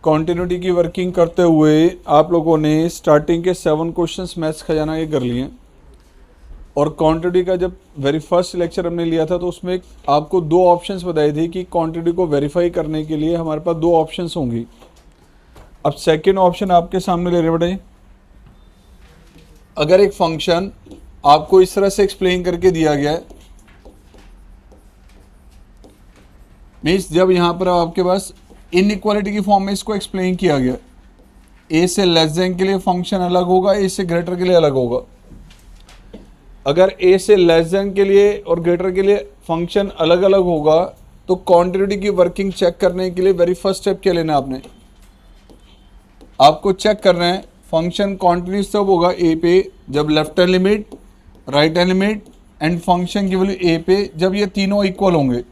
Continuity की working करते हुए आप लोगों ने स्टार्टिंग के 7 क्वेश्चंस मैथ्स खजाना ये कर लिए और क्वांटिटी का जब वेरी फर्स्ट लेक्चर हमने लिया था तो उसमें आपको 2 ऑप्शंस बताए थे कि क्वांटिटी को वेरीफाई करने के लिए हमारे पास 2 ऑप्शंस होंगी। अब सेकंड ऑप्शन आपके सामने ले रहे बेटे, अगर एक फंक्शन आपको इस तरह से एक्सप्लेन करके दिया गया है, मीन्स जब यहाँ पर आपके पास इनइक्वालिटी की फॉर्म में इसको एक्सप्लेन किया गया, ए से लेस देन के लिए फंक्शन अलग होगा, ए से ग्रेटर के लिए अलग होगा। अगर ए से लेस देन के लिए और ग्रेटर के लिए फंक्शन अलग अलग होगा तो क्वांटिटी की वर्किंग चेक करने के लिए वेरी फर्स्ट स्टेप क्या लेना है आपको चेक करना है फंक्शन कॉन्टिन्यूस तब होगा ए पे जब left hand limit, right hand limit and function की वैल्यू ए पे जब ये तीनों इक्वल होंगे।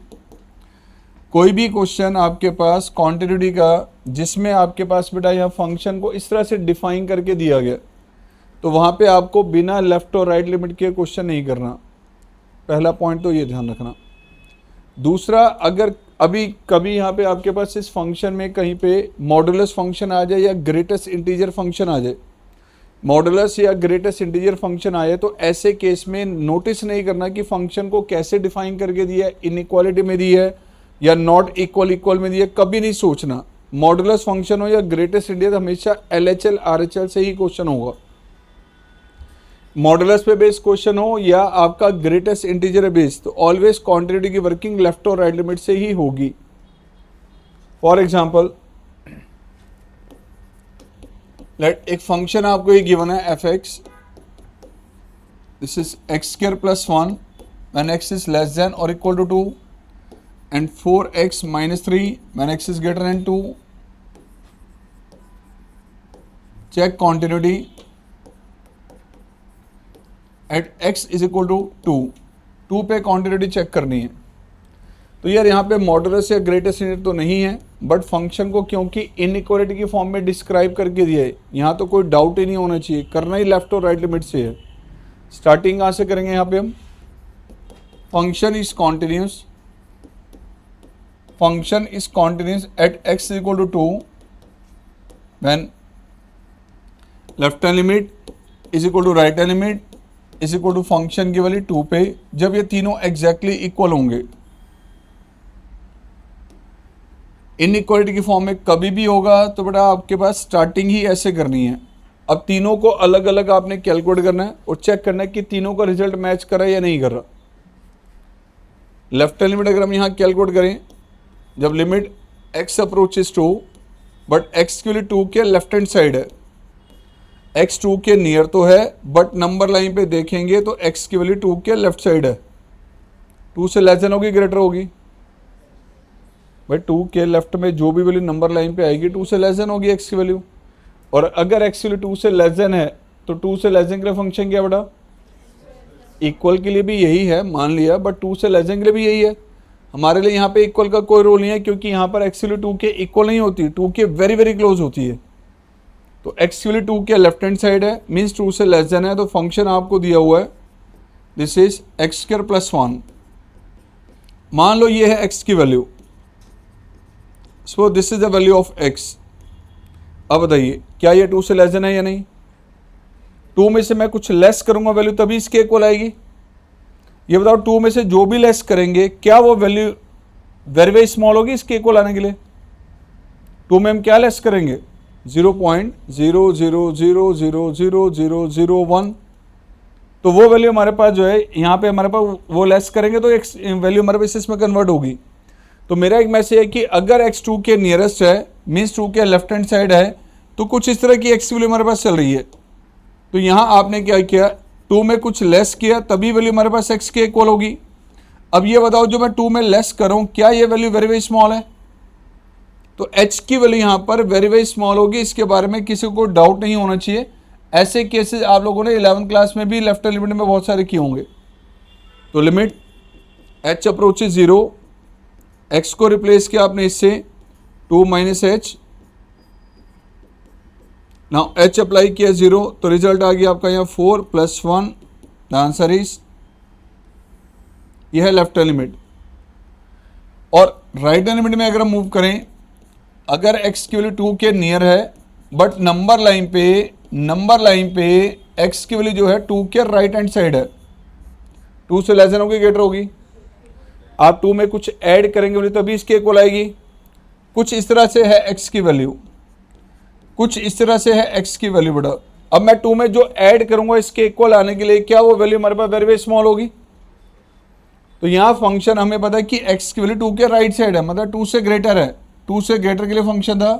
कोई भी क्वेश्चन आपके पास क्वांटिटी का जिसमें आपके पास बेटा यह फंक्शन को इस तरह से डिफाइन करके दिया गया तो वहाँ पे आपको बिना लेफ्ट और राइट लिमिट के क्वेश्चन नहीं करना। पहला पॉइंट तो ये ध्यान रखना। दूसरा, अगर अभी कभी यहाँ पे आपके पास इस फंक्शन में कहीं पे मॉडुलस फंक्शन आ जाए या ग्रेटेस्ट इंटीजर फंक्शन आ जाए, मॉडुलस या ग्रेटेस्ट इंटीजर फंक्शन आए तो ऐसे केस में नोटिस नहीं करना कि फंक्शन को कैसे डिफाइन करके दिया है, इनइक्वालिटी में दी है या नॉट इक्वल में दिया है, कभी नहीं सोचना। मॉडुलस फंक्शन हो या ग्रेटेस्ट इंटीजर हमेशा LHL RHL से ही क्वेश्चन होगा। मॉडुलस पे बेस्ड क्वेश्चन हो या आपका ग्रेटेस्ट इंटीजर बेस्ड तो ऑलवेज क्वांटिटी की वर्किंग लेफ्ट और राइट लिमिट से ही होगी। फॉर एग्जांपल लेट एक फंक्शन आपको ये गिवन है f(x), this is x² + 1 when x is less than और equal to 2 and 4x - 3 when x is greater than 2। Check quantity at x is equal to 2 पे quantity check करनी है। तो यार यहाँ पे मॉडुलस या ग्रेटेस्ट इंटीजर तो नहीं है बट फंक्शन को क्योंकि इनइक्वालिटी की फॉर्म में डिस्क्राइब करके दिया है, यहाँ तो कोई डाउट ही नहीं होना चाहिए, करना ही लेफ्ट और राइट लिमिट से है। स्टार्टिंग कहाँ से करेंगे यहाँ पे हम, function is continuous, function is continuous at x is equal to 2 when left hand limit is equal to right hand limit is equal to function की वैल्यू 2 पे जब ये तीनों एग्जैक्टली इक्वल होंगे। इनइक्वालिटी की फॉर्म में कभी भी होगा तो बेटा आपके पास स्टार्टिंग ही ऐसे करनी है। अब तीनों को अलग अलग आपने कैलकुलेट करना है और चेक करना है कि तीनों का रिजल्ट मैच कर रहा है या नहीं कर रहा। लेफ्ट हैंड लिमिट अगर हम यहाँ कैलकुलेट करें जब limit x approaches 2 but x की वैल्यू 2 के लेफ्ट हैंड साइड है, x 2 के नियर तो है बट नंबर लाइन पे देखेंगे तो x की वैल्यू 2 के लेफ्ट साइड है। 2 से लेस देन होगी ग्रेटर होगी भाई, 2 के लेफ्ट में जो भी वैल्यू नंबर लाइन पे आएगी 2 से लेस देन होगी x की वैल्यू। और अगर x की वैल्यू 2 से लेस देन है तो 2 से लेस देन के लिए फंक्शन क्या बेटा, इक्वल के लिए भी यही है मान लिया बट 2 से लेस देन के लिए भी यही है। हमारे लिए यहाँ पे इक्वल का कोई रोल नहीं है क्योंकि यहाँ पर x की वैल्यू 2 के इक्वल नहीं होती, 2 के वेरी वेरी क्लोज होती है। तो x की वैल्यू 2 के लेफ्ट हैंड साइड है मीन्स 2 से लेस देन है तो फंक्शन आपको दिया हुआ है दिस इज x² + 1। मान लो ये है x की value, so this is the value of x। अब बताइए क्या ये 2 से लेस देन है या नहीं। 2 में से मैं कुछ लेस करूंगा वैल्यू तभी इसके इक्वल आएगी। ये बताओ 2 में से जो भी लेस करेंगे क्या वो वैल्यू वेरी वेरी स्मॉल होगी इसके इक्वल आने के लिए। 2 में हम क्या लेस करेंगे 0.000000001 तो वो वैल्यू हमारे पास जो है यहाँ पे हमारे पास वो लेस करेंगे तो एक वैल्यू हमारे पास इसमें कन्वर्ट होगी। तो मेरा एक मैसेज है कि अगर x 2 के नियरेस्ट है मीन्स 2 के लेफ्ट हैंड साइड है तो कुछ इस तरह की x की वैल्यू हमारे पास चल रही है। तो यहाँ आपने क्या किया 2 में कुछ लेस किया तभी वैल्यू हमारे पास x के इक्वल होगी। अब ये बताओ जो मैं 2 में लेस करूँ क्या ये वैल्यू वेरी वेरी स्मॉल है, तो h की वैल्यू यहाँ पर वेरी वेरी स्मॉल होगी, इसके बारे में किसी को डाउट नहीं होना चाहिए। ऐसे केसेस आप लोगों ने 11th क्लास में भी लेफ्ट हैंड लिमिट में बहुत सारे किए होंगे। तो लिमिट h अप्रोचेस 0, x को रिप्लेस किया आपने इससे 2 - h, नाउ h अप्लाई किया 0 तो रिजल्ट आ गया आपका यहाँ 4 + 1, द आंसर इज, यह है लेफ्ट हैंड लिमिट। और राइट हैंड लिमिट में अगर हम मूव करें अगर x की वैल्यू 2 के नियर है बट नंबर लाइन पे x की वैल्यू जो है 2 के राइट हैंड साइड है, 2 से लेस देन होगी ग्रेटर होगी, आप 2 में कुछ ऐड करेंगे वैल्यू तभी इसके इक्वल आएगी। कुछ इस तरह से है x की वैल्यू, कुछ इस तरह से है x की वैल्यू बेटा। अब मैं 2 में जो ऐड करूंगा इसके इक्वल आने के लिए क्या वो वैल्यू हमारे पास वेरी वेरी स्मॉल होगी। तो यहाँ फंक्शन हमें पता है कि x की वैल्यू 2 के राइट साइड है, मतलब 2 से ग्रेटर है। 2 से ग्रेटर के लिए फंक्शन था,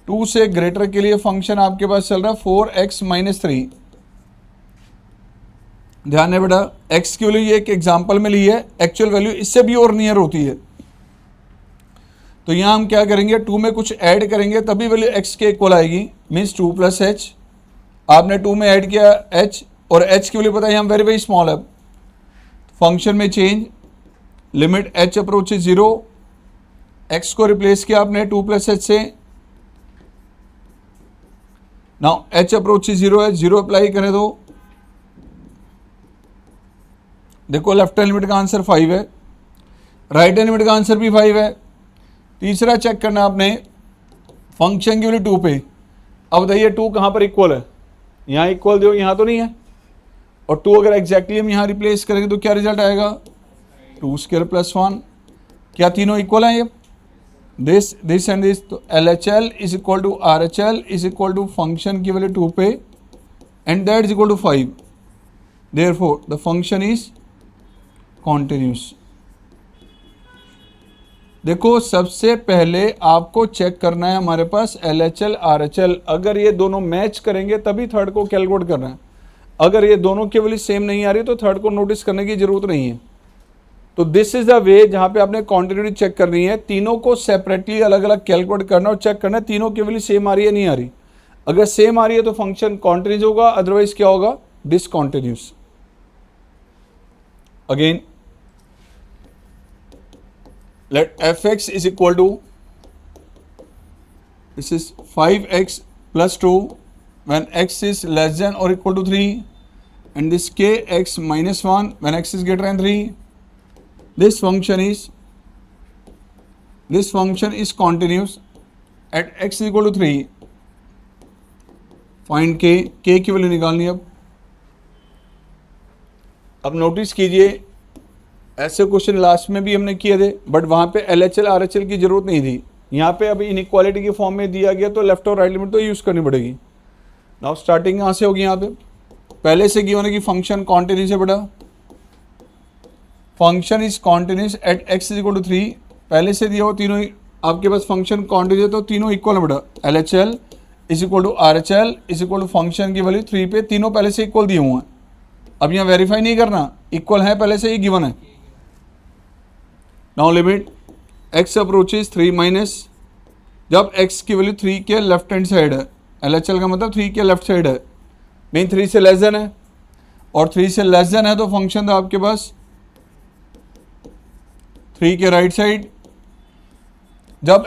2 से ग्रेटर के लिए फंक्शन आपके पास चल रहा है 4x - 3। ध्यान है बेटा, x की वैल्यू ये एक एग्जांपल में ली है, एक्चुअल वैल्यू इससे भी और नियर होती है। तो यहाँ हम क्या करेंगे, 2 में कुछ ऐड करेंगे तभी वैल्यू x के इक्वल आएगी, मीन्स 2 + h। आपने 2 में ऐड किया h और h की वैल्यू पता है यहाँ वेरी वेरी स्मॉल है। फंक्शन में change, limit h approaches 0, x को रिप्लेस किया आपने 2 + h से। नाउ h अप्रोचेज 0 है, 0 अप्लाई करें तो देखो लेफ्ट हैंड लिमिट का आंसर 5 है, राइट हैंड लिमिट का आंसर भी 5 है। तीसरा चेक करना आपने फंक्शन की वैल्यू 2 पे। अब बताइए 2 कहाँ पर इक्वल है, यहाँ इक्वल दो, यहाँ तो नहीं है। और 2 अगर एग्जैक्टली हम यहाँ रिप्लेस करेंगे तो क्या रिजल्ट आएगा, 2² + 1। क्या तीनों इक्वल हैं ये, दिस एंड दिस। तो LHL = RHL = फंक्शन की वैल्यू 2 पे and that is equal to 5। Therefore the function is continuous. देखो सबसे पहले आपको चेक करना है हमारे पास LHL RHL, अगर ये दोनों मैच करेंगे तभी थर्ड को कैलकुलेट करना है। अगर ये दोनों की वैल्यू सेम नहीं आ रही तो थर्ड को नोटिस करने की जरूरत नहीं है। तो दिस इज द वे जहां पे आपने कॉन्टिन्यूटी चेक करनी है, तीनों को सेपरेटली अलग अलग कैलकुलेट करना और चेक करना तीनों की वैल्यू सेम आ रही है नहीं आ रही। अगर सेम आ रही है तो फंक्शन कॉन्टिन्यूस होगा, अदरवाइज क्या होगा, discontinuous. Again let fx is equal to, this is 5x + 2 when x is less than or equal to 3 and this kx - 1 when x is greater than 3. This function is continuous at x is equal to 3. Find k की value निकालनी है। अब notice कीजिए ऐसे question last में भी हमने किए थे बट वहाँ पे LHL RHL की जरूरत नहीं थी। यहाँ पे अभी इनइक्वालिटी की फॉर्म में दिया गया तो लेफ्ट और राइट लिमिट तो यूज़ करनी पड़ेगी। नाउ स्टार्टिंग कहाँ से होगी, यहाँ पे पहले से गिवन है कि फंक्शन कॉन्टिन्यूस है बेटा, function is continuous at x is equal to 3। पहले से दिया हो तीनों आपके पास फंक्शन कॉन्टिन्यूस है तो तीनों इक्वल है बेटा। LHL = RHL = फंक्शन की वैल्यू 3 पे, तीनों पहले से इक्वल दिए हुए हैं। अब यहाँ वेरीफाई नहीं करना, इक्वल है पहले से ही गिवन है। नाउ लिमिट x अप्रोचेज 3 जब x की वैल्यू 3 के लेफ्ट हैंड साइड है, LHL का मतलब 3 के लेफ्ट साइड है, मीन 3 से लेस देन है और 3 से लेस देन है तो फंक्शन था आपके पास 3 के राइट साइड। जब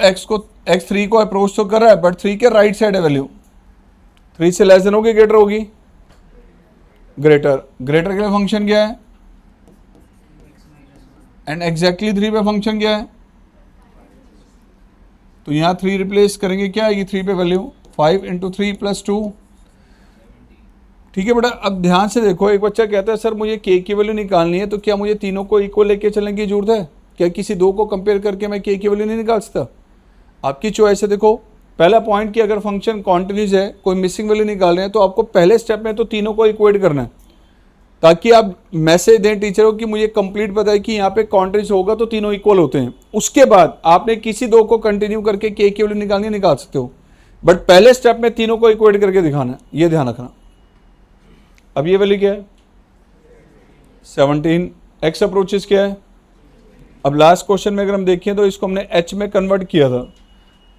x3 को अप्रोच तो कर रहा है बट 3 के राइट साइड है वैल्यू, 3 से लेस देन होगी ग्रेटर होगी, ग्रेटर के लिए फंक्शन क्या है एंड एग्जैक्टली 3 पे फंक्शन क्या है, तो यहाँ 3 रिप्लेस करेंगे, क्या आएगी 3 पे वैल्यू 5 × 3 + 2। ठीक है बेटा। अब ध्यान से देखो, एक बच्चा कहता है सर मुझे k की वैल्यू निकालनी है तो क्या मुझे तीनों को इक्वल लेके चलने की जरूरत है, क्या किसी दो को कंपेयर करके मैं k की वैल्यू नहीं निकाल सकता? आपकी चॉइस है। देखो पहला पॉइंट कि अगर फंक्शन कॉन्टिन्यूस है, कोई मिसिंग वैल्यू निकाल रहे हैं तो आपको पहले स्टेप में तो तीनों को इक्वेट करना है ताकि आप मैसेज दें टीचर को कि मुझे कंप्लीट पता है कि यहाँ पे कॉन्टिन्यूस होगा तो तीनों इक्वल होते हैं। उसके बाद आपने किसी दो को कंटिन्यू करके k की वैल्यू निकालनी निकाल सकते हो, बट पहले स्टेप में तीनों को इक्वेट करके दिखाना है, ये ध्यान रखना। अब ये वैल्यू क्या है 17, x अप्रोचेस क्या है। अब लास्ट क्वेश्चन में अगर हम देखें तो इसको हमने h में कन्वर्ट किया था।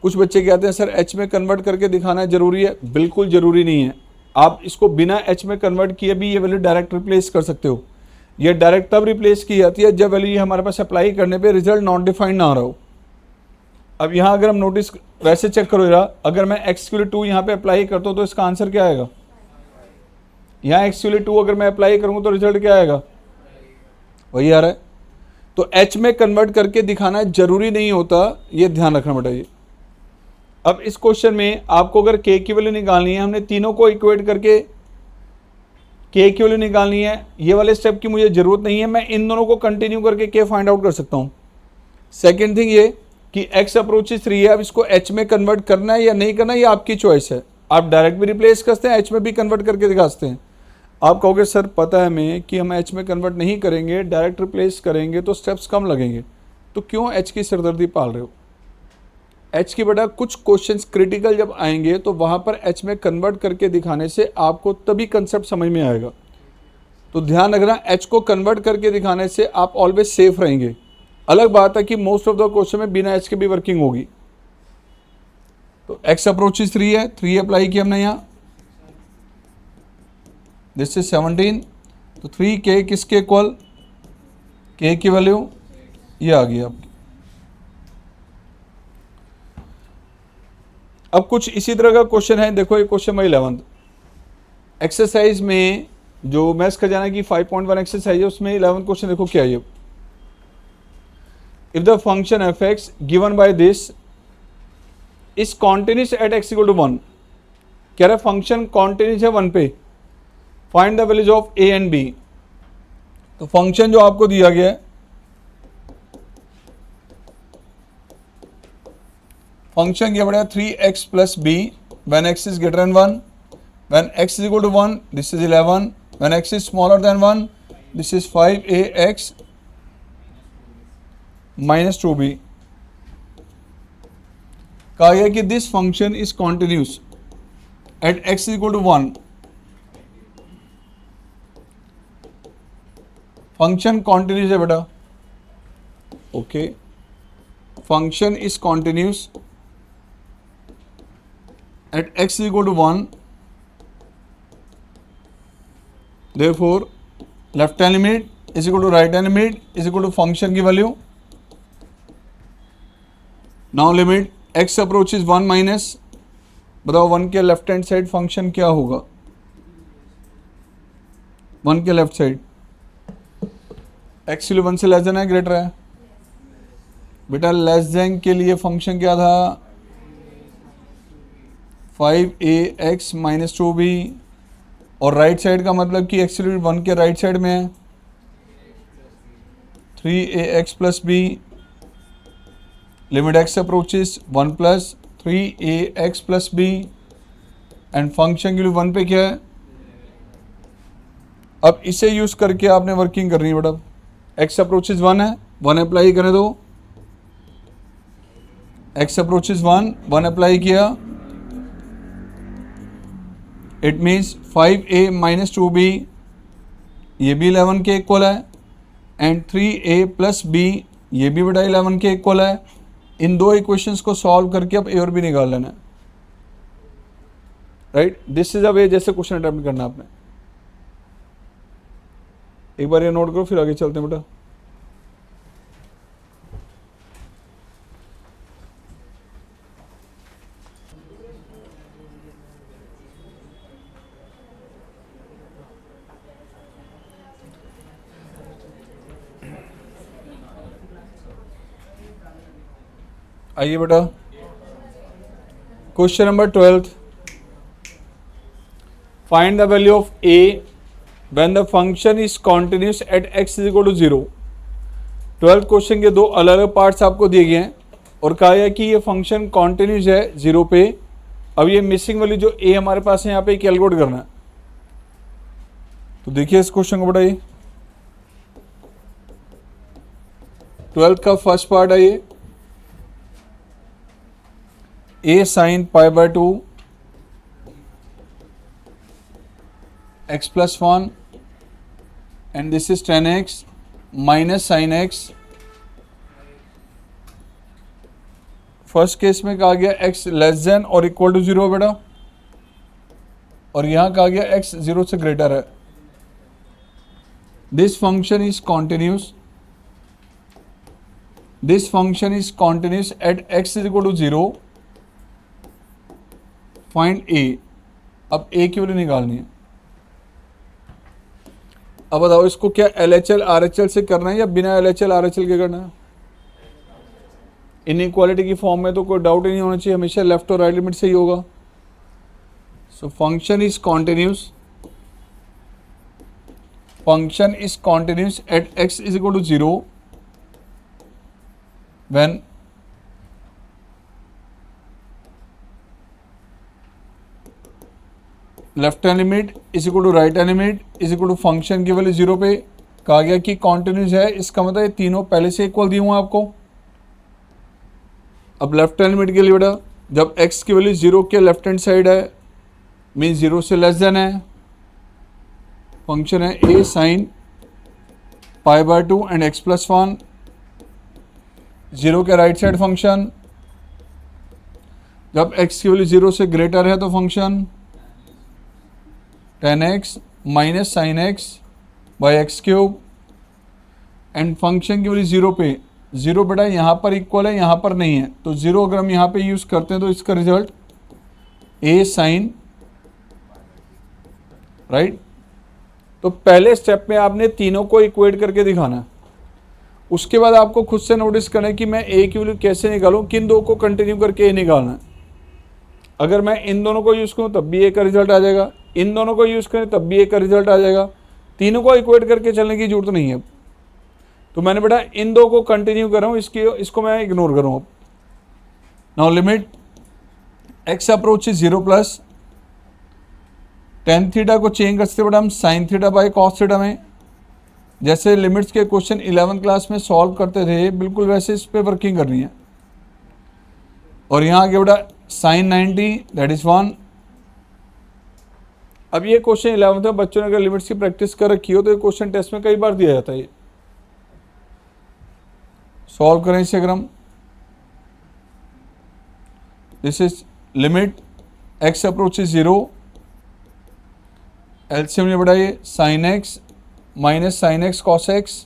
कुछ बच्चे कहते हैं सर h में कन्वर्ट करके दिखाना जरूरी है, बिल्कुल जरूरी नहीं है। आप इसको बिना h में कन्वर्ट किए भी ये वैल्यू डायरेक्ट रिप्लेस कर सकते हो। ये डायरेक्ट तब रिप्लेस की जाती है जब वैल्यू हमारे पास अप्लाई करने पे रिजल्ट नॉट डिफाइंड ना आ रहा हो। अब यहाँ अगर हम नोटिस वैसे चेक करो यार, अगर मैं x की वैल्यू 2 यहाँ पे अप्लाई करता हूँ तो इसका आंसर क्या आएगा, यहाँ x की वैल्यू 2 अगर मैं अप्लाई करूँगा तो रिजल्ट क्या आएगा, वही आ रहा है। तो h में कन्वर्ट करके दिखाना जरूरी नहीं होता, ये ध्यान रखना बेटा। ये अब इस क्वेश्चन में आपको अगर k की वैल्यू निकालनी है, हमने तीनों को इक्वेट करके k की वैल्यू निकालनी है, ये वाले स्टेप की मुझे जरूरत नहीं है, मैं इन दोनों को कंटिन्यू करके k फाइंड आउट कर सकता हूँ। सेकेंड थिंग ये कि x अप्रोचेस 3 है, अब इसको h में कन्वर्ट करना है या नहीं करना, ये आपकी चॉइस है। आप डायरेक्ट भी रिप्लेस करते हैं, h में भी कन्वर्ट करके दिखा सकते हैं। आप कहोगे सर पता है हमें कि हम h में कन्वर्ट नहीं करेंगे, डायरेक्ट रिप्लेस करेंगे तो स्टेप्स कम लगेंगे, तो क्यों h की सिरदर्दी पाल रहे हो? h की बेटा कुछ क्वेश्चंस क्रिटिकल जब आएंगे तो वहाँ पर h में कन्वर्ट करके दिखाने से आपको तभी कंसेप्ट समझ में आएगा। तो ध्यान रखना, h को कन्वर्ट करके दिखाने से आप ऑलवेज सेफ रहेंगे। अलग बात है कि मोस्ट ऑफ द क्वेश्चन में बिना h के भी वर्किंग होगी। तो x अप्रोचेस 3 है, 3 अप्लाई किया हमने यहाँ, दिस इज 17, तो 3k किसके इक्वल, k की वैल्यू ये आ गई आपकी। अब कुछ इसी तरह का क्वेश्चन है, देखो ये क्वेश्चन नंबर 11 एक्सरसाइज में, जो मैथ्स का जाना कि 5.1 एक्सरसाइज है, उसमें 11 क्वेश्चन देखो क्या है। If the function F X given by this is continuous at x equal to 1, कह रहा है फंक्शन कॉन्टिन्यूस है 1 पे, find the values of A and B. तो फंक्शन जो आपको दिया गया है, फंक्शन क्या बढ़िया 3x plus B when x is greater than 1, when x is equal to 1 this is 11, when x is smaller than 1 this is 5ax minus 2b। कहा गया कि this function is continuous at x is equal to 1, function continuous है बेटा, okay, function is continuous at x is equal to 1, therefore left hand limit is equal to right hand limit is equal to function की value. now limit x approaches 1 minus, बताओ 1 के left hand side function क्या होगा, 1 के left side x 1 से less than है greater है, बेटा लेस देन के लिए फंक्शन क्या था 5ax माइनस 2b, और राइट साइड का मतलब कि x 1 के राइट साइड में है 3ax plus B, limit x approaches 1 plus 3ax plus B, and function के लिए 1 पे क्या है। अब इसे यूज करके आपने वर्किंग करनी है बेटा, x अप्रोचेस 1 है, 1 अप्लाई करें दो, x अप्रोचेस 1 अप्लाई किया, it means 5a minus 2b ये भी 11 के इक्वल है, एंड 3a प्लस b ये भी बेटा 11 के इक्वल है। इन दो इक्वेशंस को सॉल्व करके अब a और b निकाल लेना है, राइट। दिस इज अ वे जैसे क्वेश्चन अटेम्प्ट करना आपने। एक बार ये नोट करो, फिर आगे चलते हैं बेटा। आइए बेटा, question number 12, find the value of a when the function is continuous at x is equal to 0। 12 question के दो अलग अलग पार्ट्स आपको दिए गए हैं और कहा है कि ये फंक्शन कॉन्टिन्यूस है 0 पे। अब ये मिसिंग वैल्यू जो a हमारे पास है यहाँ पे कैलकुलेट करना है। तो देखिए इस क्वेश्चन को बताइए, 12 का फर्स्ट पार्ट है ये, a sin pi by 2 x plus 1 and this is 10x minus sin x। First case में कहा गया x लेस देन और इक्वल टू 0 बेटा, और यहां कहा गया x 0 से ग्रेटर है। This function is continuous, this function is continuous at x is equal to 0, find a। अब a की वैल्यू निकालनी है। अब बताओ इसको क्या LHL RHL से करना है या बिना LHL RHL के करना है? इनइक्वालिटी की फॉर्म में तो कोई डाउट ही नहीं होना चाहिए, हमेशा लेफ्ट और राइट लिमिट से ही होगा. So function is continuous, function is continuous at x is equal to 0 when left hand limit is equal to right hand limit is equal to function की वैल्यू 0 पे. कहा गया कि कॉन्टिन्यूस है, इसका मतलब ये तीनों पहले से इक्वल दिए हुए हैं आपको. अब लेफ्ट हैंड लिमिट के लिए बेटा जब x की वैल्यू 0 के लेफ्ट हैंड साइड है मीन 0 से लेस देन है, फंक्शन है a साइन π/2 एंड x+1. 0 के राइट साइड फंक्शन जब x की वैल्यू 0 से ग्रेटर है तो function tan x minus sine x by X cube. And function की वैल्यू 0 पे, 0 बेटा यहाँ पर इक्वल है यहाँ पर नहीं है, तो 0 अगर हम यहाँ पे यूज़ करते हैं तो इसका रिजल्ट a साइन राइट. तो पहले स्टेप में आपने तीनों को इक्वेट करके दिखाना है. उसके बाद आपको खुद से नोटिस करना है कि मैं a की वैल्यू कैसे निकालूं, किन दो को कंटिन्यू करके a निकालना है. अगर मैं इन दोनों को यूज़ करूं तब भी a का रिजल्ट आ जाएगा, इन दोनों को यूज़ करें तब भी a का रिजल्ट आ जाएगा. तीनों को इक्वेट करके चलने की जरूरत नहीं है. तो मैंने बेटा इन दो को कंटिन्यू कर रहा हूँ, इसको मैं इग्नोर करूँ. अब now limit x approach is 0 plus tan theta को चेंज कर सकते बेटा हम sin theta by cos theta में. जैसे लिमिट्स के क्वेश्चन 11th क्लास में सॉल्व करते थे बिल्कुल वैसे इस पे वर्किंग करनी है. और यहाँ आगे बेटा sin 90 दैट इज 1. अब ये क्वेश्चन 11th में बच्चों ने अगर लिमिट्स की प्रैक्टिस कर रखी हो तो ये क्वेश्चन टेस्ट में कई बार दिया जाता है. ये सॉल्व करें इसे अगर हम. This is limit x approach is 0, LCM ने बढ़ा ये sine X minus sine X cos X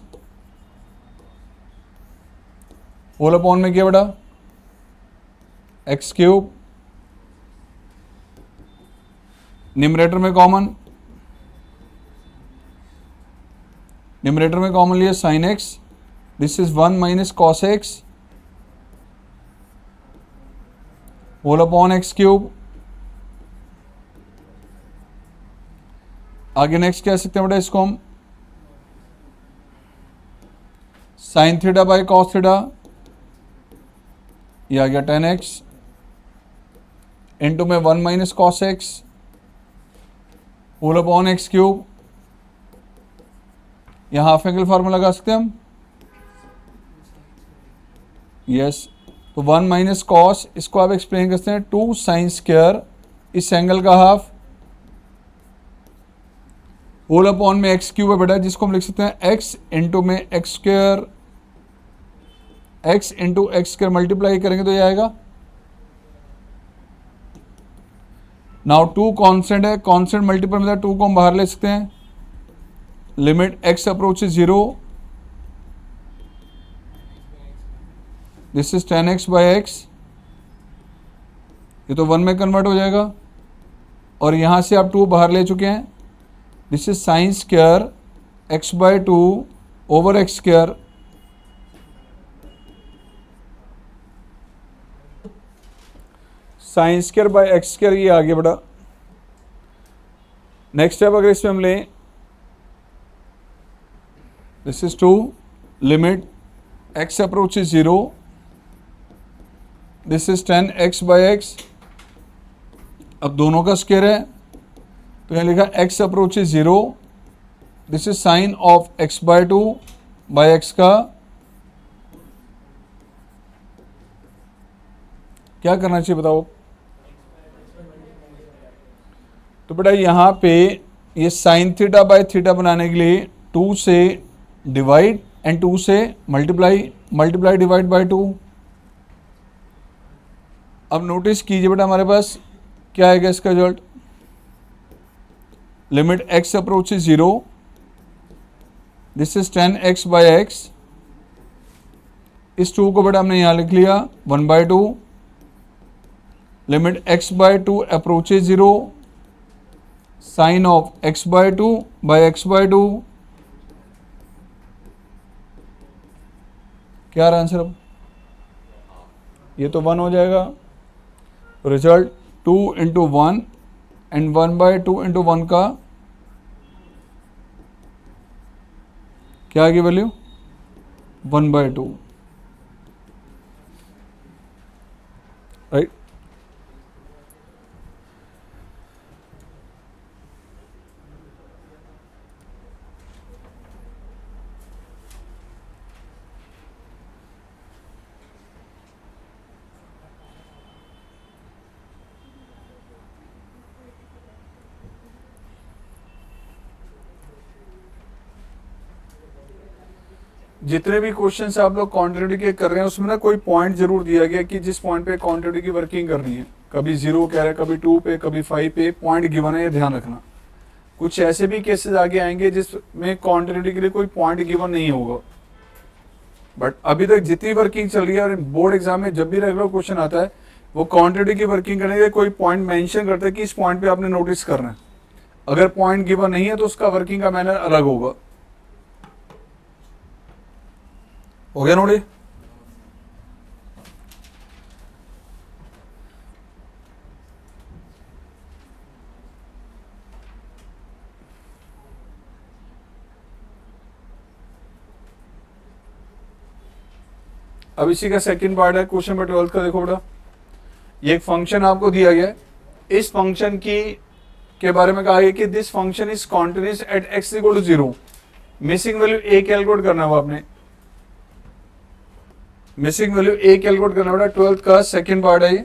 whole upon में क्या बड़ा एक्स क्यूब. न्यूमरेटर में कॉमन, न्यूमरेटर में कॉमन लिया sine X, this is 1 minus cos X whole upon X cube. आगे नेक्स्ट कह सकते हैं बेटा इसको हम sine theta by cos theta, ये आ गया tan x इंटू में 1 minus cos X whole upon X cube. यहाँ हाफ एंगल फार्मूला लगा सकते हैं हम. यस, तो 1 माइनस कॉस इसको आप एक्सप्लेन करते हैं 2 साइन स्क्वायर इस एंगल का हाफ होल अपॉन में एक्स क्यूब है बेटा, जिसको हम लिख सकते हैं x इंटू में x square, x into x square multiply करेंगे तो ये आएगा. नाउ 2 कांस्टेंट है, कांस्टेंट मल्टीपल में 2 को हम बाहर ले सकते हैं. Limit x approach is 0, this is tan x by x, ये तो 1 में कन्वर्ट हो जाएगा. और यहां से आप 2 बाहर ले चुके हैं, this is sine square x by 2 over x square. Sine square by x square ये आगे बढ़ा. नेक्स्ट स्टेप अगर इसमें हम लें, this is 2 limit x approach is 0, this is tan x by x. अब दोनों का स्क्वायर है तो यहाँ लिखा x approach is 0, this is sign of x by 2 by x का. क्या करना चाहिए बताओ. तो बेटा यहाँ पे ये साइन थीटा बाई थीटा बनाने के लिए 2 से डिवाइड एंड 2 से मल्टीप्लाई, मल्टीप्लाई डिवाइड बाई 2. अब नोटिस कीजिए बेटा हमारे पास क्या आएगा इसका result. Limit x approach is 0, this is tan x by X. इस 2 को बेटा हमने यहाँ लिख लिया 1 by 2. Limit x by 2 approach is 0, sine of x by 2 by X by 2. क्या रहा आंसर अब? ये तो 1 हो जाएगा। रिजल्ट 2 इंटू 1 एंड 1/2 इंटू 1 का क्या आएगी वैल्यू? 1/2, राइट। जितने भी क्वेश्चंस आप लोग क्वांटिटी के कर रहे हैं उसमें ना कोई पॉइंट जरूर दिया गया कि जिस पॉइंट पे क्वांटिटी की वर्किंग करनी है, कभी 0 कह रहा है, कभी 2 पे, कभी 5 पे पॉइंट गिवन है, ये ध्यान रखना। कुछ ऐसे भी केसेस आगे आएंगे जिसमें क्वांटिटी के लिए कोई पॉइंट गिवन नहीं होगा, बट अभी तक जितनी वर्किंग चल रही है और बोर्ड एग्जाम में जब भी रेगुलर क्वेश्चन आता है वो क्वांटिटी की वर्किंग करने के लिए कोई पॉइंट मेंशन करता है कि इस पॉइंट पे आपने नोटिस करना है। अगर पॉइंट गिवन नहीं है तो उसका वर्किंग का मैनर अलग होगा। हो गया नोड़ी? अब इसी का सेकंड पार्ट है क्वेश्चन नंबर 12 का। देखो बेटा, ये एक फंक्शन आपको दिया गया है। इस फंक्शन की के बारे में कहा गया कि this function is continuous at x equal to 0। Missing value A calculate करना है आपने। मिसिंग वैल्यू ए कैलकुलेट करना बेटा, 12th का सेकंड पार्ट है ये।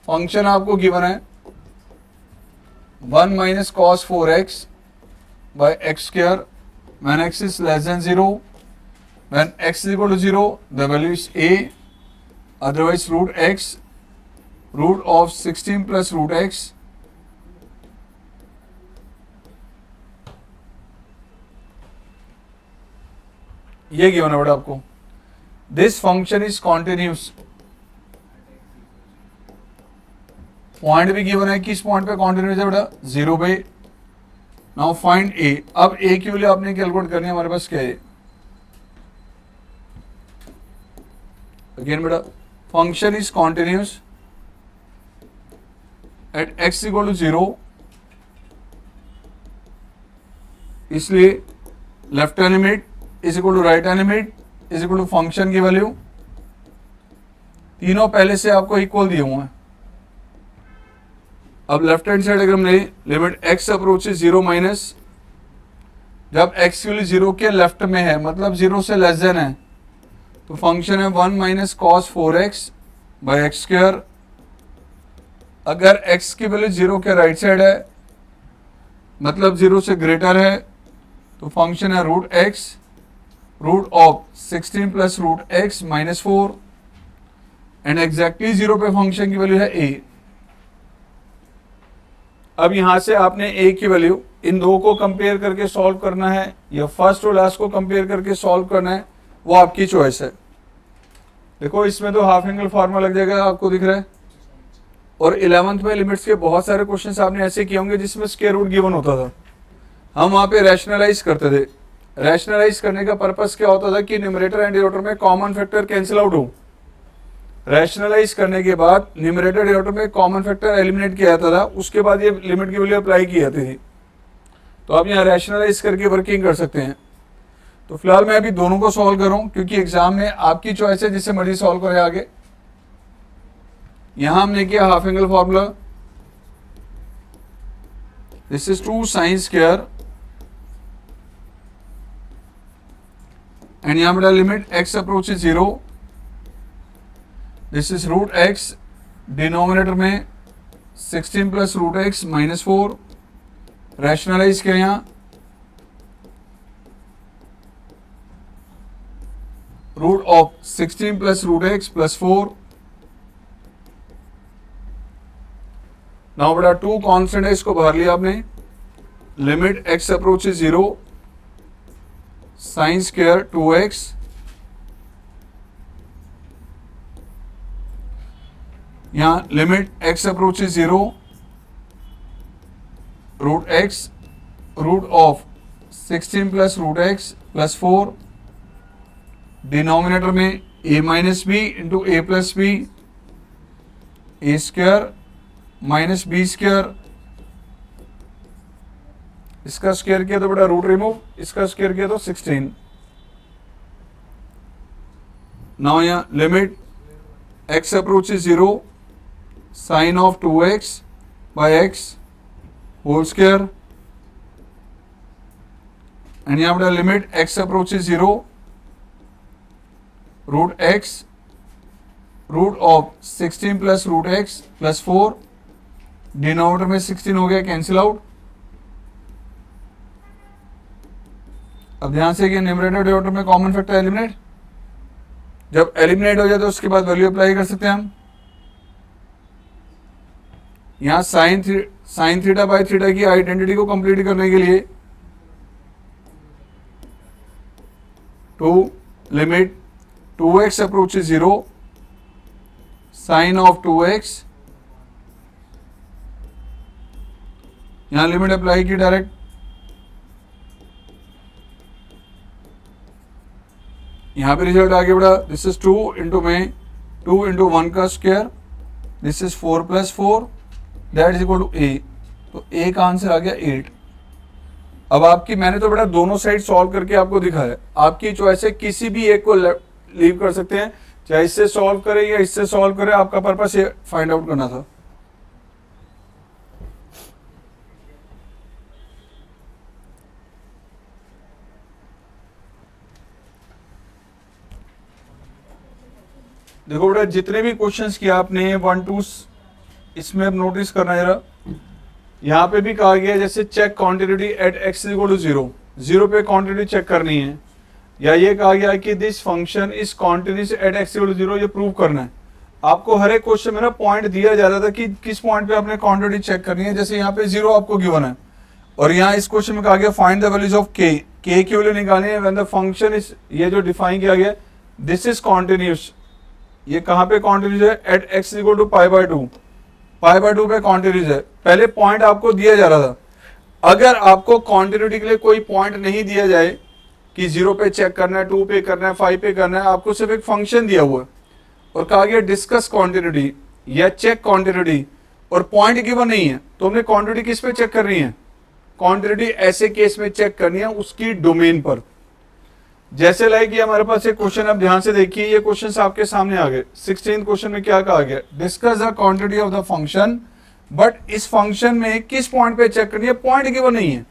फंक्शन आपको गिवन है 1 minus cos 4x by X square when x is less than 0, when x is equal to 0 the value is a, otherwise root x, root of 16 plus root x ये given है बेटा आपको। This function is continuous, point भी given है कि इस point पे continuous है बेटा 0 पे। Now find a। अब a की वैल्यू आपने कैलकुलेट करनी है, हमारे पास क्या है? अगेन बेटा, function is continuous at x equal to 0, इसलिए left hand limit is equal to right hand limit is equal to function की वैल्यू। तीनों पहले से आपको इक्वल दिए हुए हैं। अब लेफ्ट हैंड साइड अगर हम ले, लिमिट x अप्रोचेस 0 माइनस, जब x की वैल्यू 0 के लेफ्ट में है मतलब 0 से लेस देन है, तो फंक्शन है 1 minus cos 4x by X square. अगर x की वैल्यू 0 के राइट साइड है मतलब 0 से ग्रेटर है, तो फंक्शन है root x, root of 16 plus root x minus 4, and exactly 0 पे फंक्शन की वैल्यू है a। अब यहां से आपने a की वैल्यू इन दो को कंपेयर करके सॉल्व करना है या फर्स्ट और लास्ट को कंपेयर करके सॉल्व करना है, वो आपकी चॉइस है। देखो इसमें तो हाफ एंगल फॉर्मूला लग जाएगा, आपको दिख रहा है। और 11th में लिमिट्स के बहुत सारे क्वेश्चंस आपने ऐसे किए होंगे जिसमें स्क्वायर रूट गिवन होता था, हम वहां पे रैशनलाइज करते थे। रैशनलाइज करने का पर्पस क्या होता था कि न्यूमरेटर एंड डिनोमिनेटर में कॉमन फैक्टर कैंसिल आउट हो। रैशनलाइज करने के बाद न्यूमरेटर डिनोमिनेटर में कॉमन फैक्टर एलिमिनेट किया जाता था, उसके बाद ये लिमिट की वैल्यू अप्लाई की जाती थी। तो आप यहाँ रैशनलाइज करके वर्किंग कर सकते हैं। तो फिलहाल मैं अभी दोनों को सॉल्व कर रहा हूँ क्योंकि एग्जाम में आपकी चॉइस है, जिससे मर्जी सॉल्व करें आगे। यहां हमने किया half angle formula, this is 2 sine square, and यहां बेटा limit x approaches 0, this is root x, denominator में 16 plus root x minus 4, rationalise किया यहां root of 16 plus root x plus 4। Now बेटा 2 कांस्टेंट है, इसको बाहर लिया आपने। Limit x approaches 0, sine square 2x, यहां limit x approaches 0, root x, root of 16 plus root x plus 4, denominator में a minus b into a plus b, a square minus b square, इसका square किया तो बेटा root remove, इसका square किया तो 16। Now यहाँ limit x approaches 0, sine of 2x by x whole square, and यहाँ बेटा limit x approaches 0, root x root of 16 plus root x plus 4, denominator में 16 हो गया कैंसिल आउट। अब ध्यान से कि न्यूमरेटर डिनोमिनेटर में कॉमन फैक्टर एलिमिनेट, जब एलिमिनेट हो जाए तो उसके बाद वैल्यू अप्लाई कर सकते हैं हम। यहां साइन थीटा बाई थीटा की आइडेंटिटी को कंप्लीट करने के लिए two limit 2x approaches 0, sine of 2x, यहां लिमिट अप्लाई की डायरेक्ट, यहां पे रिजल्ट आ गया बेटा, दिस इज 2 इंटू में 2 इंटू 1 का square, this is 4 plus 4 that is equal to a, तो a का आंसर आ गया 8। अब आपकी, मैंने तो बेटा दोनों साइड सॉल्व करके आपको दिखाया, आपकी चॉइस है, किसी भी एक को लीव कर सकते हैं, चाहे इससे सॉल्व करें या इससे सॉल्व करें, आपका पर्पस ये फाइंड आउट करना था। देखो बेटा जितने भी क्वेश्चंस किया आपने 1 2 इसमें अब नोटिस करना जरा, यहाँ पे भी कहा गया जैसे check quantity at x equal to 0, 0 पे क्वांटिटी चेक करनी है, या ये कहा गया कि this function is continuous at x equal to 0, ये प्रूव करना है। आपको हर एक क्वेश्चन में ना पॉइंट दिया जा रहा था कि किस पॉइंट पे आपने क्वांटिटी चेक करनी है। जैसे यहाँ पे 0 आपको गिवन है, और यहाँ इस क्वेश्चन में कहा गया फाइंड द वैल्यूज ऑफ के की वैल्यू निकालनी है व्हेन द फंक्शन इज, ये जो डिफाइन किया गया दिस इज कॉन्टिन्यूस, ये कहाँ पे कॉन्टिन्यूस है, at x equal to pi by 2, pi by 2 पे कॉन्टिन्यूस है। पहले पॉइंट आपको दिया जा रहा था, अगर आपको कॉन्टिन्यूटी के लिए कोई पॉइंट नहीं दिया जाए कि 0 पे चेक करना है, 2 पे करना है, 5 पे करना है, आपको सिर्फ एक फंक्शन दिया हुआ है और कहा गया डिस्कस क्वांटिटी या चेक क्वांटिटी, और पॉइंट गिवन नहीं है, तो हमने क्वांटिटी किस पे चेक करनी है, क्वांटिटी ऐसे केस में चेक करनी है उसकी डोमेन पर। जैसे लाइक ये हमारे पास एक क्वेश्चन, अब ध्यान से देखिए, ये क्वेश्चंस आपके सामने आ गए। 16 क्वेश्चन में क्या कहा गया, discuss the quantity of the function, but इस फंक्शन में किस पॉइंट पे चेक करनी है, पॉइंट गिवन नहीं है।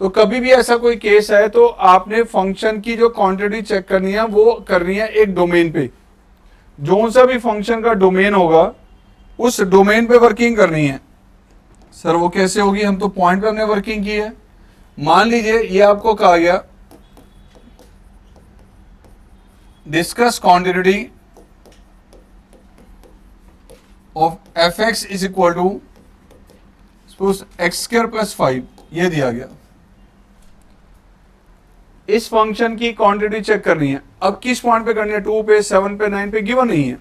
तो कभी भी ऐसा कोई केस है तो आपने फंक्शन की जो क्वांटिटी चेक करनी है वो करनी है एक डोमेन पे, जो सा भी फंक्शन का डोमेन होगा उस डोमेन पे वर्किंग करनी है। सर वो कैसे होगी, हम तो पॉइंट पे हमने वर्किंग की है। मान लीजिए ये आपको कहा गया discuss quantity of f x is equal to suppose x square plus 5, ये दिया गया। इस फंक्शन की क्वांटिटी चेक करनी है, अब किस पॉइंट पे करनी है, 2 पे, 7 पे, 9 पे, गिवन नहीं है।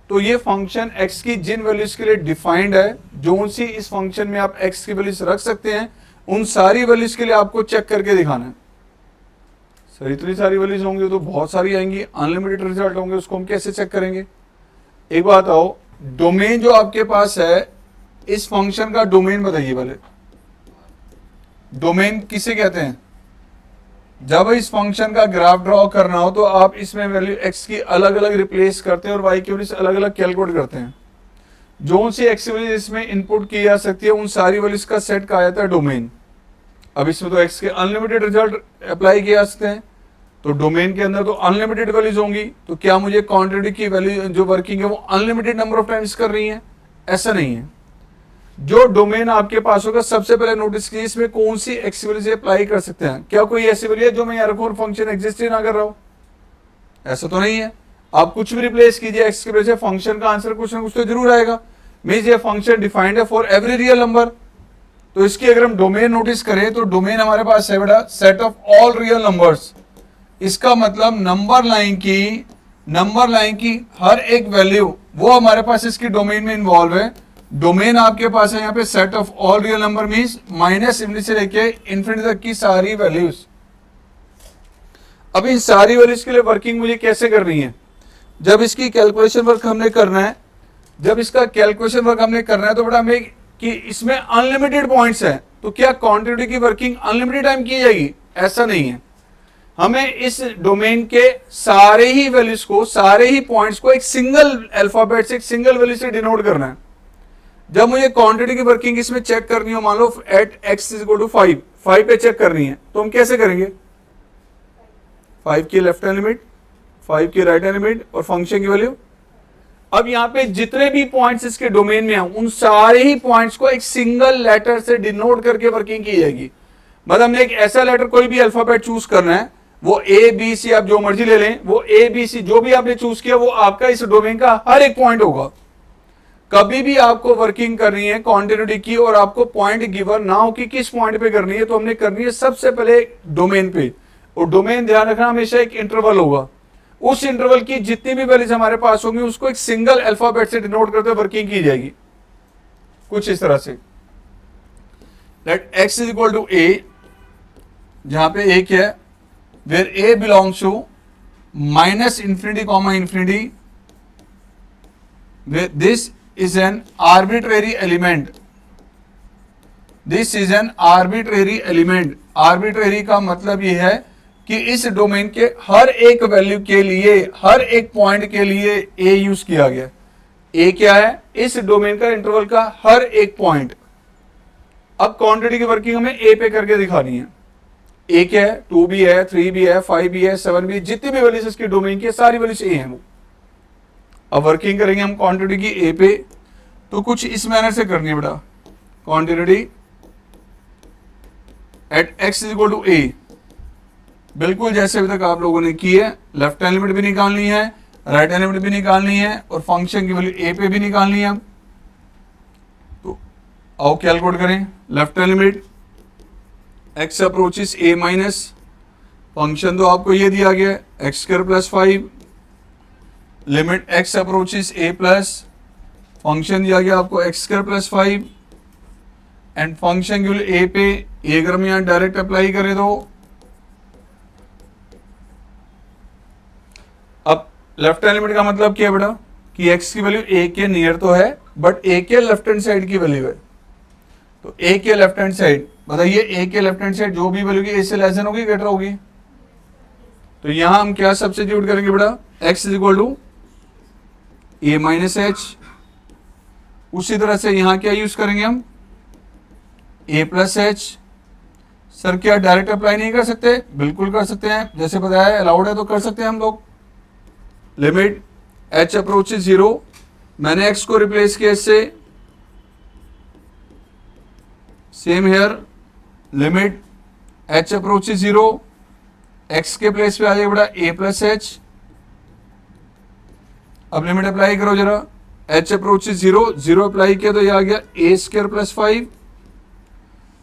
तो ये फंक्शन x की जिन वैल्यूज के लिए डिफाइंड है, जो सी इस फंक्शन में आप x की वैल्यूज रख सकते हैं, उन सारी वैल्यूज के लिए आपको चेक करके दिखाना है। सर इतनी सारी वैल्यूज होंगी तो बहुत सारी आएंगी, अनलिमिटेड रिजल्ट होंगे, उसको हम कैसे चेक करेंगे। एक बात आओ, डोमेन जो आपके पास है, इस फंक्शन का डोमेन बताइए पहले। डोमेन किसे कहते हैं, जब इस फंक्शन का ग्राफ ड्रॉ करना हो तो आप इसमें वैल्यू x की अलग अलग रिप्लेस करते हैं और y की वैल्यू अलग अलग कैलकुलेट करते हैं। जो सी x वैल्यू इसमें इनपुट की जा सकती है, उन सारी वैल्यूज का सेट कहा जाता है डोमेन। अब इसमें तो x के अनलिमिटेड रिजल्ट अप्लाई किए जा सकते हैं, तो डोमेन के अंदर तो अनलिमिटेड वैल्यूज होंगी। तो क्या मुझे क्वांटिटी की वैल्यू जो वर्किंग है वो अनलिमिटेड नंबर ऑफ टाइम्स कर रही है, ऐसा नहीं है। जो डोमेन आपके पास होगा, सबसे पहले नोटिस कीजिए इसमें कौन सी एक्स वैल्यू से अप्लाई कर सकते हैं। क्या कोई ऐसी वैल्यू है जो मैं यहाँ रखूं और फंक्शन एग्जिस्ट ही ना कर रहा हूं, ऐसा तो नहीं है। आप कुछ भी रिप्लेस कीजिए एक्स की वजह से, फंक्शन का आंसर कुछ ना कुछ तो जरूर आएगा। मींस ये फंक्शन डिफाइंड है फॉर एवरी रियल नंबर। तो इसकी अगर हम डोमेन नोटिस करें तो डोमेन हमारे पास है बेटा set of all real numbers. इसका मतलब नंबर लाइन की हर एक वैल्यू वो हमारे पास इसकी डोमेन में इन्वॉल्व है, डोमेन आपके पास है यहाँ पे set of all real number means minus infinity से लेके इन्फिनिटी तक की सारी वैल्यूज। अब इन सारी वैल्यूज के लिए वर्किंग मुझे कैसे करनी है? जब इसकी कैलकुलेशन वर्क हमने करना है, जब इसका कैलकुलेशन वर्क हमने करना है तो बेटा हमें कि इसमें अनलिमिटेड पॉइंट्स है, तो क्या कॉन्टिटी की वर्किंग अनलिमिटेड टाइम की जाएगी? ऐसा नहीं है। हमें इस डोमेन के सारे ही वैल्यूज को, सारे ही पॉइंट्स को एक सिंगल अल्फाबेट से, एक सिंगल वैल्यू से डिनोट करना है। जब मुझे क्वांटिटी की वर्किंग इसमें चेक करनी हो, मान लो at x is equal to 5 पे चेक करनी है, तो हम कैसे करेंगे? 5 की लेफ्ट हैंड लिमिट, 5 की राइट हैंड लिमिट और फंक्शन की वैल्यू। अब यहाँ पे जितने भी पॉइंट्स इसके डोमेन में हैं, उन सारे ही पॉइंट्स को एक सिंगल लेटर से डिनोट करके वर्किंग की जाएगी। मतलब हमने एक ऐसा लेटर, कोई भी अल्फाबेट चूज करना है, वो ए बी सी आप जो मर्जी ले लें, वो ए बी सी जो भी आपने चूज किया वो आपका इस डोमेन का हर एक पॉइंट होगा। कभी भी आपको वर्किंग करनी है क्वांटिटी की और आपको पॉइंट गिवन ना हो कि किस पॉइंट पे करनी है, तो हमने करनी है सबसे पहले डोमेन पे। और डोमेन ध्यान रखना हमेशा एक इंटरवल होगा, उस इंटरवल की जितनी भी वैल्यूज हमारे पास होंगी उसको एक सिंगल अल्फाबेट से डिनोट करते हुए वर्किंग की जाएगी कुछ इस तरह से। Let x is equal to a, जहां पे ए क्या है, where a belongs to minus infinity comma infinity, this is an arbitrary element, this is an arbitrary element। arbitrary का मतलब ये है कि इस डोमेन के हर एक वैल्यू के लिए, हर एक पॉइंट के लिए a यूज किया गया। a क्या है? इस डोमेन का इंटरवल का हर एक पॉइंट। अब क्वांटिटी की वर्किंग हमें a पे करके दिखानी है। a क्या है? 2 भी है, 3 भी है, 5 भी है, 7 भी है, जितनी भी वैल्यूज इसकी डोमेन की सारी वैल्यूज a है वो। अब वर्किंग करेंगे हम क्वांटिटी की ए पे, तो कुछ इस मैनर से करनी है बेटा। Quantity at x is equal to a, बिल्कुल जैसे अभी तक आप लोगों ने की है। लेफ्ट हैंड लिमिट भी निकालनी है, राइट हैंड लिमिट भी निकालनी है और फंक्शन की वैल्यू ए पे भी निकालनी है। तो आओ कैलकुलेट करें। Left hand limit x approaches a minus, function तो आपको ये दिया गया है x square plus 5, limit x approaches a plus, function दिया गया आपको x square plus 5 and function की वैल्यू ए पे, ए अगर हम यहां डायरेक्ट अप्लाई करें तो अब लेफ्ट हैंड लिमिट का मतलब क्या है बेटा कि एक्स की वैल्यू ए के नियर तो है, बट ए के लेफ्ट हैंड साइड की वैल्यू है। तो ए के लेफ्ट हैंड साइड बताइए, ए के लेफ्ट हैंड साइड जो भी वैल्यू की ए से लेस देन होगी ग्रेटर होगी। तो यहां हम क्या सब्स्टिट्यूट करेंगे बेटा? X is equal to a minus h. उसी तरह से यहां क्या यूज करेंगे हम? A plus h. सर क्या डायरेक्ट अप्लाई नहीं कर सकते? बिल्कुल कर सकते हैं, जैसे बताया अलाउड है तो कर सकते हैं हम लोग। लिमिट एच अप्रोच 0, मैंने एक्स को रिप्लेस किया इससे, same here limit H approach 0, x के प्लेस पे आ जाएगा बेटा ए प्लस एच। अब लिमिट अप्लाई करो जरा, एच अप्रोच 0, 0 अप्लाई किया तो ये आ गया a square plus 5,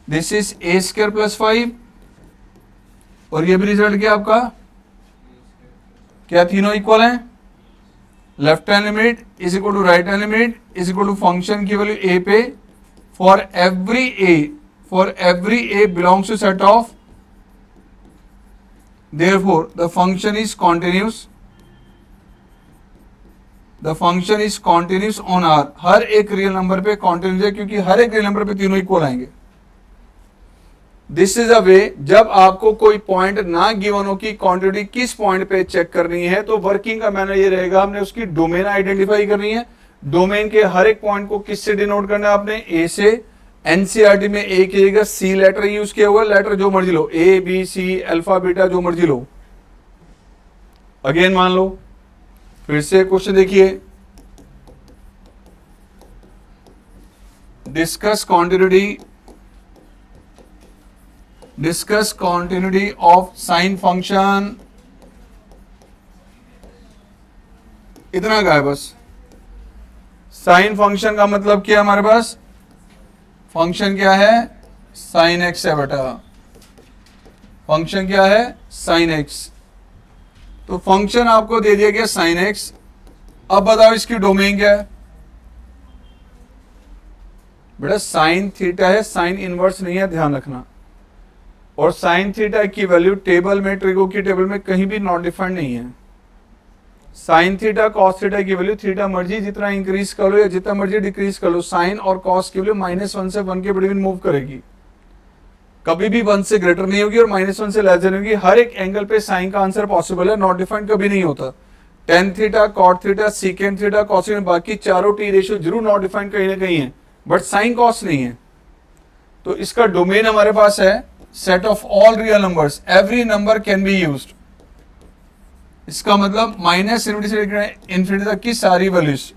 this is a square plus 5 और ये भी रिजल्ट क्या आपका? क्या तीनों इक्वल हैं? Left hand limit is equal to right hand limit is equal to function की वैल्यू ए पे for every a belongs to set of, therefore the function is continuous, the function is continuous on R. हर एक real number पे continuous है क्योंकि हर एक real number पे तीनों इक्वल आएंगे। दिस इज अ वे, जब आपको कोई पॉइंट ना गिवन हो कि क्वांटिटी किस पॉइंट पे चेक करनी है, तो वर्किंग का मैनर ये रहेगा, हमने उसकी डोमेन आइडेंटिफाई करनी है। डोमेन के हर एक पॉइंट को किससे डिनोट करना है आपने? ए से। एनसीईआरटी में ए की जगह सी लेटर यूज किया हुआ, लेटर जो मर्जी लो, A B C alpha beta जो मर्जी लो। अगेन मान लो, फिर से क्वेश्चन देखिए, discuss continuity of sine function. इतना का है बस। साइन फंक्शन का मतलब क्या है हमारे पास? फंक्शन क्या है? साइन एक्स है बेटा। फंक्शन क्या है? Sine x. तो फंक्शन आपको दे दिया गया साइन एक्स। अब बताओ इसकी डोमेन क्या है? बेटा साइन थीटा है, साइन इनवर्स नहीं है, ध्यान रखना। और साइन थीटा की वैल्यू टेबल में, ट्रिगो की टेबल में कहीं भी नॉट डिफाइंड नहीं है। साइन थीटा कॉस थीटा की वैल्यू, थीटा मर्जी जितना इंक्रीज कर लो या जितना मर्जी डिक्रीज कर लो, साइन और कॉस की वैल्यू -1 से 1 के बिटवीन मूव करेगी, कभी भी 1 से ग्रेटर नहीं होगी और -1 से लेस होगी। हर एक एंगल पे साइन का आंसर पॉसिबल है, नॉट डिफाइंड कभी नहीं होता। Tan theta, cot theta, secant theta, cos, बाकी चारों टी रेशियो जरूर नॉट डिफाइंड कहीं ना कहीं है, बट साइन कॉस नहीं है। तो इसका डोमेन हमारे पास है set of all real numbers, every number can be used. इसका मतलब -∞ से इन्फिनिटी तक की सारी वैल्यूज।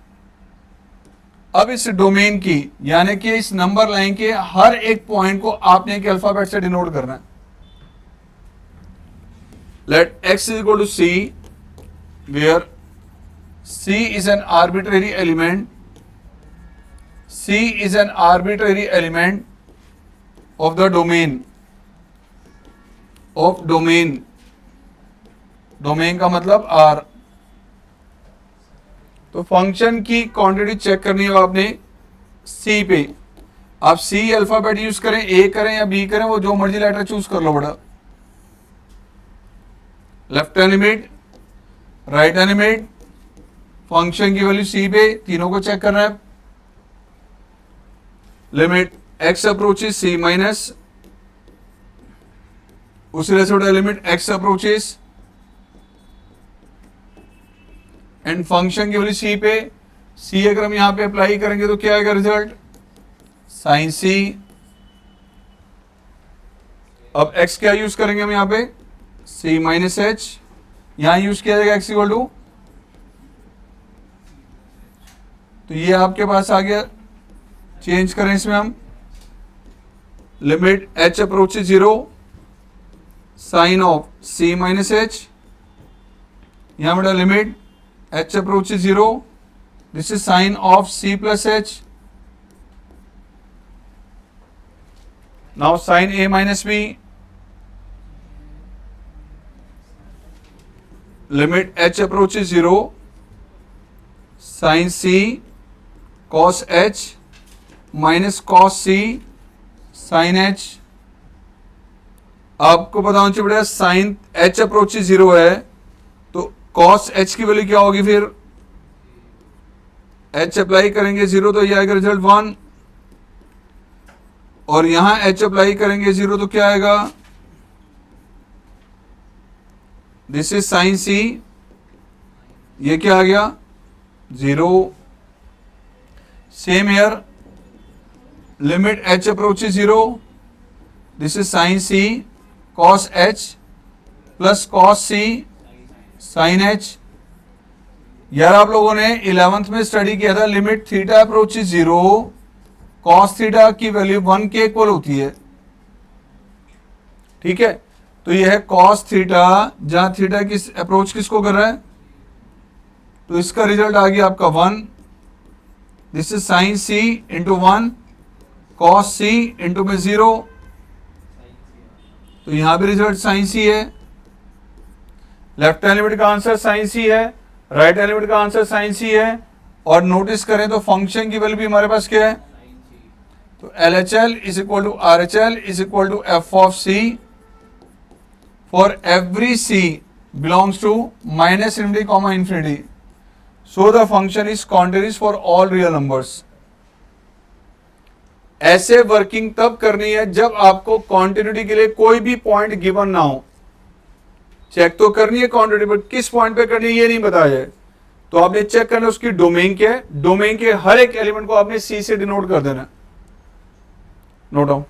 अब इस डोमेन की यानी कि इस नंबर लाइन के हर एक पॉइंट को आपने एक अल्फाबेट से डिनोट करना है। Let x is equal to c, where c is an arbitrary element, c is an arbitrary element of the domain, of domain, domain का मतलब R। तो फंक्शन की क्वांटिटी चेक करनी है आपने C पे। आप C अल्फाबेट यूज करें, A करें या B करें, वो जो मर्जी लेटर चूज कर लो बड़ा। Left hand limit, right hand limit, function की वैल्यू C पे, तीनों को चेक करना है। Limit x approaches C minus, उसी तरह से limit x approaches and function की वैल्यू C पे। C अगर हम यहां पे अप्लाई करेंगे तो क्या आएगा रिजल्ट, साइन C। अब x क्या यूज करेंगे हम यहां पे, C माइनस एच, यहां यूज किया जाएगा x इक्वल टू, तो ये आपके पास आ गया। चेंज करें इसमें हम, limit h approaches 0, sine of C minus h, यहां बेटा limit h approaches 0, this is sine of C plus h. Now sine A minus B, limit h approaches 0, sine C cos h minus cos C sin h। आपको पता होना चाहिए बेटा sign h approaches 0 है तो cos h की value क्या होगी, फिर h अप्लाई करेंगे 0 तो ये आएगा रिजल्ट 1, और यहां h अप्लाई करेंगे 0 तो क्या आएगा, दिस इज साइन C, ये क्या आ गया 0। Same here, limit h approaches 0, this is sine C cos h plus cos C sine h। यार आप लोगों ने 11th में स्टडी किया था, limit theta approaches 0, cos theta की वैल्यू 1 के इक्वल होती है, ठीक है। तो यह है कॉस थीटा, जहां थीटा की अप्रोच किसको कर रहा है, तो इसका रिजल्ट आ गया आपका 1। This is sine C into 1, cos C into में 0, तो यहां भी रिजल्ट साइन C है। लेफ्ट हैंड लिमिट का आंसर साइन C है, राइट हैंड लिमिट का आंसर साइन C है। और नोटिस करें तो फंक्शन की वैल्यू भी हमारे पास क्या है, तो LHL is equal to RHL is equal to f of C for every C belongs to -∞, ∞। So the function is continuous for all real numbers. ऐसे वर्किंग तब करनी है जब आपको कॉन्टिन्यूटी के लिए कोई भी पॉइंट गिवन ना हो। चेक तो करनी है क्वांटिटी, बट किस पॉइंट पे करनी है ये नहीं बताया जाए, तो आपने चेक करना उसकी डोमेन क्या है, डोमेन के हर एक एलिमेंट को आपने C से डिनोट कर देना। Note down.